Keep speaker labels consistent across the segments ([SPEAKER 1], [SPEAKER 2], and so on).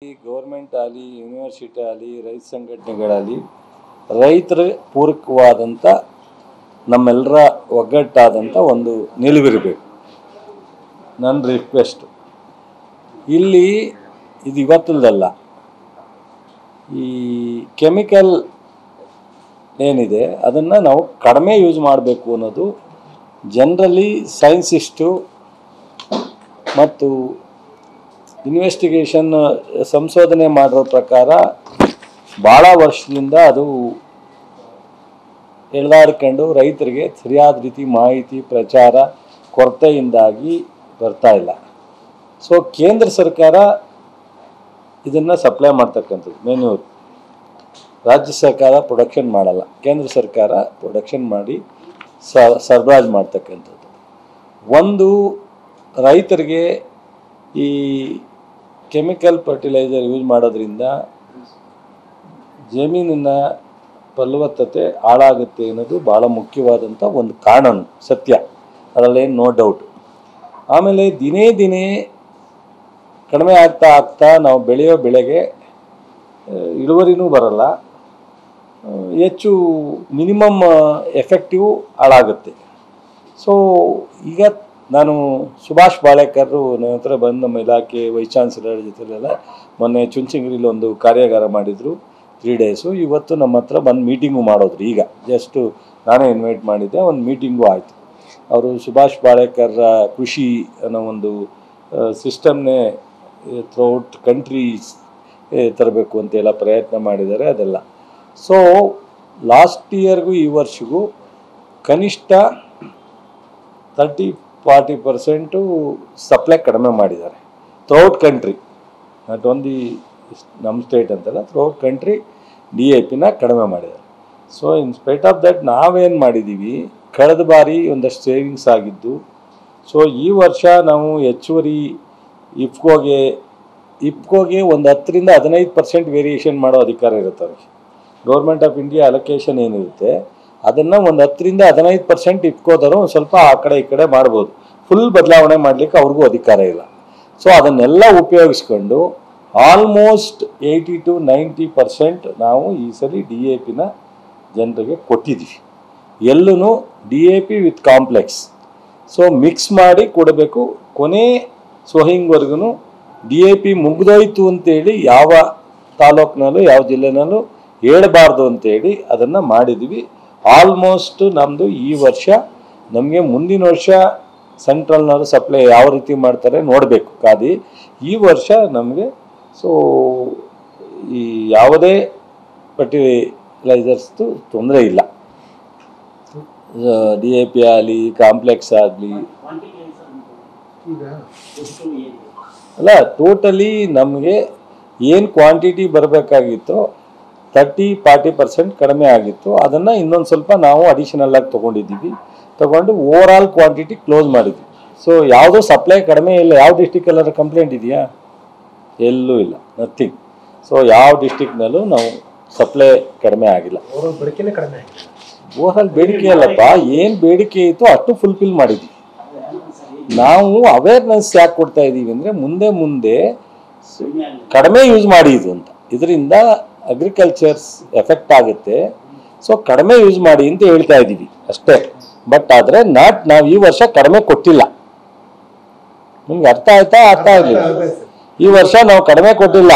[SPEAKER 1] Government ಆಗಲಿ university ಆಗಲಿ ರೈತ ಸಂಘಟನೆಗಳಲ್ಲಿ ರೈತರ ಪೂರಕವಾದಂಥ ನಮ್ಮೆಲ್ಲರ ಒಗ್ಗಟ್ಟಾದಂಥ ಒಂದು ನಿಲುವಿರಬೇಕು. ನನ್ನ ರಿಕ್ವೆಸ್ಟ್ ಇಲ್ಲಿ ಇದು ಇವತ್ತಲ್ದಲ್ಲ, ಈ ಕೆಮಿಕಲ್ ಏನಿದೆ ಅದನ್ನು ನಾವು ಕಡಿಮೆ ಯೂಸ್ ಮಾಡಬೇಕು ಅನ್ನೋದು ಜನರಲಿ ಸೈನ್ಸಿಸ್ಟು ಮತ್ತು ಇನ್ವೆಸ್ಟಿಗೇಷನ್ ಸಂಶೋಧನೆ ಮಾಡಿರೋ ಪ್ರಕಾರ ಭಾಳ ವರ್ಷದಿಂದ ಅದು ಎಳೆದಾಡ್ಕೊಂಡು ರೈತರಿಗೆ ಸರಿಯಾದ ರೀತಿ ಮಾಹಿತಿ ಪ್ರಚಾರ ಕೊರತೆಯಿಂದಾಗಿ ಬರ್ತಾ ಇಲ್ಲ. ಸೊ ಕೇಂದ್ರ ಸರ್ಕಾರ ಇದನ್ನು ಸಪ್ಲೈ ಮಾಡ್ತಕ್ಕಂಥದ್ದು ಮೆನ್ಯೂರ್, ರಾಜ್ಯ ಸರ್ಕಾರ ಪ್ರೊಡಕ್ಷನ್ ಮಾಡಲ್ಲ, ಕೇಂದ್ರ ಸರ್ಕಾರ ಪ್ರೊಡಕ್ಷನ್ ಮಾಡಿ ಸರಬರಾಜು ಮಾಡ್ತಕ್ಕಂಥದ್ದು. ಒಂದು ರೈತರಿಗೆ ಈ ಕೆಮಿಕಲ್ ಫರ್ಟಿಲೈಸರ್ ಯೂಸ್ ಮಾಡೋದ್ರಿಂದ ಜಮೀನಿನ ಫಲವತ್ತತೆ ಹಾಳಾಗುತ್ತೆ ಅನ್ನೋದು ಭಾಳ ಮುಖ್ಯವಾದಂಥ ಒಂದು ಕಾನೂನು, ಸತ್ಯ, ಅದರಲ್ಲೇನು ನೋ ಡೌಟ್. ಆಮೇಲೆ ದಿನೇ ಕಡಿಮೆ ಆಗ್ತಾ ನಾವು ಬೆಳೆಯೋ ಬೆಳೆಗೆ ಇಳುವರಿನೂ ಬರಲ್ಲ, ಹೆಚ್ಚು ಮಿನಿಮಮ್ ಎಫೆಕ್ಟಿವ್ ಹಾಳಾಗುತ್ತೆ. ಸೊ ಈಗ ನಾನು ಸುಭಾಷ್ ಬಾಳೇಕರ್ ನನ್ನ ಹತ್ರ ಬಂದು ನಮ್ಮ ಇಲಾಖೆ ವೈಸ್ ಚಾನ್ಸಲರ್ ಜೊತೆಲೆಲ್ಲ ಮೊನ್ನೆ ಚುಂಚನಗಿರಿಲಿ ಒಂದು ಕಾರ್ಯಾಗಾರ ಮಾಡಿದರು 3 ಡೇಸು. ಇವತ್ತು ನಮ್ಮ ಹತ್ರ ಬಂದು ಮೀಟಿಂಗು ಮಾಡೋದ್ರು. ಈಗ ಜಸ್ಟು ನಾನೇ ಇನ್ವೈಟ್ ಮಾಡಿದ್ದೆ, ಒಂದು ಮೀಟಿಂಗು ಆಯಿತು. ಅವರು ಸುಭಾಷ್ ಬಾಳೇಕರ್ ಕೃಷಿ ಅನ್ನೋ ಒಂದು ಸಿಸ್ಟಮ್ನೇ ಥ್ರೂಔಟ್ ಕಂಟ್ರಿ ತರಬೇಕು ಅಂತೆಲ್ಲ ಪ್ರಯತ್ನ ಮಾಡಿದ್ದಾರೆ ಅದೆಲ್ಲ. ಸೊ ಲಾಸ್ಟ್ ಇಯರ್ಗೂ ಈ ವರ್ಷಗೂ ಕನಿಷ್ಠ 30-40% ಸಪ್ಲೈ ಕಡಿಮೆ ಮಾಡಿದ್ದಾರೆ ಥ್ರೂಔಟ್ ಕಂಟ್ರಿ, ನಾಟ್ ಓನ್ಲಿ ನಮ್ಮ ಸ್ಟೇಟ್ ಅಂತಲ್ಲ, ಥ್ರೂಔಟ್ ಕಂಟ್ರಿ DAPನ ಕಡಿಮೆ ಮಾಡಿದ್ದಾರೆ. So in spite of that ನಾವೇನು ಮಾಡಿದ್ದೀವಿ, ಕಳೆದ ಬಾರಿ ಒಂದಷ್ಟು ಸೇವಿಂಗ್ಸ್ ಆಗಿದ್ದು. ಸೊ ಈ ವರ್ಷ ನಾವು ಹೆಚ್ಚುವರಿ ಇಫ್ಕೋಗೆ ಒಂದು 10-15% ವೇರಿಯೇಷನ್ ಮಾಡೋ ಅಧಿಕಾರ ಇರುತ್ತೆ ಅವ್ರಿಗೆ. ಗೌರ್ಮೆಂಟ್ ಆಫ್ ಇಂಡಿಯಾ ಅಲೋಕೇಶನ್ ಏನಿರುತ್ತೆ ಅದನ್ನು ಒಂದು 10-15% ಇಫ್ಕೋದವರು ಒಂದು ಸ್ವಲ್ಪ ಆ ಕಡೆ ಈ ಕಡೆ ಮಾಡ್ಬೋದು, ಫುಲ್ ಬದಲಾವಣೆ ಮಾಡಲಿಕ್ಕೆ ಅವ್ರಿಗೂ ಅಧಿಕಾರ ಇಲ್ಲ. ಸೊ ಅದನ್ನೆಲ್ಲ ಉಪಯೋಗಿಸ್ಕೊಂಡು ಆಲ್ಮೋಸ್ಟ್ 80-90% ನಾವು ಈ ಸಲ DAPನ ಜನರಿಗೆ ಕೊಟ್ಟಿದ್ದೀವಿ. ಎಲ್ಲೂ DAP with complex, so mix ಮಾಡಿ ಕೊಡಬೇಕು. ಕೊನೆ ಸೋಯಿಂಗ್ವರೆಗೂ DAP ಮುಗಿದೋಯ್ತು ಅಂತೇಳಿ ಯಾವ ತಾಲೂಕಿನಲ್ಲೂ ಯಾವ ಜಿಲ್ಲೆನಲ್ಲೂ ಹೇಳಬಾರ್ದು ಅಂತೇಳಿ ಅದನ್ನು ಮಾಡಿದ್ವಿ. ಆಲ್ಮೋಸ್ಟ್ ನಮ್ಮದು ಈ ವರ್ಷ, ನಮಗೆ ಮುಂದಿನ ವರ್ಷ ಸೆಂಟ್ರಲ್ನವರು ಸಪ್ಲೈ ಯಾವ ರೀತಿ ಮಾಡ್ತಾರೆ ನೋಡಬೇಕು ಕಾದಿ. ಈ ವರ್ಷ ನಮಗೆ ಸೊ ಈ ಯಾವುದೇ ಫರ್ಟಿಲೈಸರ್ಸ್ದು ತೊಂದರೆ ಇಲ್ಲ, DAP ಆಗಲಿ ಕಾಂಪ್ಲೆಕ್ಸ್ ಆಗಲಿ ಅಲ್ಲ, ಟೋಟಲಿ ನಮಗೆ ಏನು ಕ್ವಾಂಟಿಟಿ ಬರಬೇಕಾಗಿತ್ತೋ 30-40% ಕಡಿಮೆ ಆಗಿತ್ತು. ಅದನ್ನು ಇನ್ನೊಂದು ಸ್ವಲ್ಪ ನಾವು ಅಡಿಷನಲ್ ಆಗಿ ತಗೊಂಡು ಓವರ್ ಆಲ್ ಕ್ವಾಂಟಿಟಿ ಕ್ಲೋಸ್ ಮಾಡಿದ್ವಿ. ಸೊ ಯಾವುದೋ ಸಪ್ಲೈ ಕಡಿಮೆ ಇಲ್ಲ. ಯಾವ ಡಿಸ್ಟಿಕಲ್ಲಾದ್ರೂ ಕಂಪ್ಲೇಂಟ್ ಇದೆಯಾ? ಎಲ್ಲೂ ಇಲ್ಲ, ನಥಿಂಗ್. ಸೊ ಯಾವ ಡಿಸ್ಟಿಕ್ನಲ್ಲೂ ನಾವು ಸಪ್ಲೈ ಕಡಿಮೆ ಆಗಿಲ್ಲ. ಓವರ್ ಆಲ್ ಬೇಡಿಕೆ ಅಲ್ಲಪ್ಪ, ಏನು ಬೇಡಿಕೆ ಇತ್ತು ಅಷ್ಟು ಫುಲ್ಫಿಲ್ ಮಾಡಿದ್ವಿ. ನಾವು ಅವೇರ್ನೆಸ್ ಯಾಕೆ ಕೊಡ್ತಾ ಇದ್ದೀವಿ ಅಂದರೆ ಮುಂದೆ ಕಡಿಮೆ ಯೂಸ್ ಮಾಡಿ ಇದು ಅಂತ, ಇದರಿಂದ ಅಗ್ರಿಕಲ್ಚರ್ಸ್ ಎಫೆಕ್ಟ್ ಆಗುತ್ತೆ. ಸೊ ಕಡಿಮೆ ಯೂಸ್ ಮಾಡಿ ಅಂತ ಹೇಳ್ತಾ ಇದ್ದೀವಿ ಅಷ್ಟೇ. ಬಟ್ ಆದರೆ ನಾವು ಈ ವರ್ಷ ಕಡಿಮೆ ಕೊಟ್ಟಿಲ್ಲ. ನಿಮ್ಗೆ ಅರ್ಥ ಆಯ್ತಾ? ಅರ್ಥ ಆಗಲಿಲ್ಲ. ಈ ವರ್ಷ ನಾವು ಕಡಿಮೆ ಕೊಟ್ಟಿಲ್ಲ.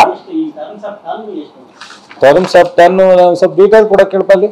[SPEAKER 1] ಟರ್ಮ್ಸ್ ಆಫ್ ಟನ್ನು ಸ್ವಲ್ಪ ಡೀಟೇಲ್ ಕೊಡೋಕೆ ಕೇಳ್ಪಲ್ಲಿ.